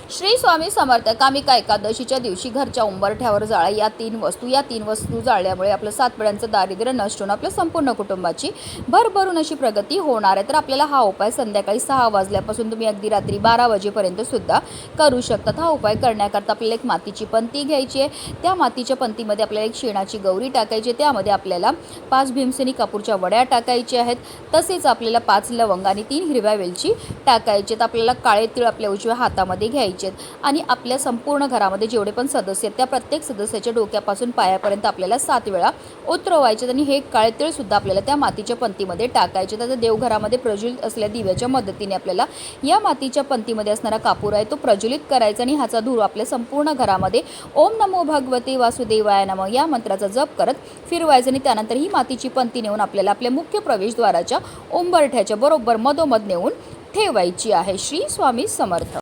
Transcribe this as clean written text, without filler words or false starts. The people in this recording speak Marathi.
श्री स्वामी समर्थ. कामिका एकादशीच्या दिवशी घरच्या उंबरठ्यावर जाळा या तीन वस्तू जाळल्यामुळे आपलं 7 पिढ्यांचं दारिद्र्य नष्ट होऊन आपल्या संपूर्ण कुटुंबाची भरभरून अशी प्रगती होणार आहे. तर आपल्याला हा उपाय संध्याकाळी 6 वाजल्यापासून तुम्ही अगदी रात्री 12 वाजेपर्यंत सुद्धा करू शकतात. हा उपाय करण्याकरता आपल्याला एक मातीची पंती घ्यायची आहे. त्या मातीच्या पंतीमध्ये आपल्याला एक शेणाची गौरी टाकायची आहे. त्यामध्ये आपल्याला 5 भीमसेनी कापूरच्या वड्या टाकायच्या आहेत. तसेच आपल्याला 5 लवंग आणि 3 हिरव्या वेलची टाकायचे आहेत. आपल्याला काळे तीळ आपल्या उजव्या हातामध्ये घ्यायचे आणि आपल्या संपूर्ण घरामध्ये जेवढे पण सदस्य आहेत त्या प्रत्येक सदस्याच्या डोक्यापासून पायापर्यंत आपल्याला 7 वेळा उतरवायचे आणि हे काळे तीळ सुद्धा आपल्याला त्या मातीच्या पंतीमध्ये टाकायचे. तर देवघरामध्ये प्रज्वलित असलेल्या दिव्याच्या मदतीने आपल्याला या मातीच्या पंतीमध्ये असणारा कापूर आहे तो प्रज्वलित करायचा आणि ह्याचा धूर आपल्या संपूर्ण घरामध्ये ओम नमो भगवते वासुदेवाय नमः या मंत्राचा जप करत फिरवायचं आणि त्यानंतर ही मातीची पंती नेऊन आपल्याला आपल्या मुख्य प्रवेशद्वाराच्या उंबरठ्याच्या बरोबर मधोमध नेऊन ठेवायची आहे. श्री स्वामी समर्थ.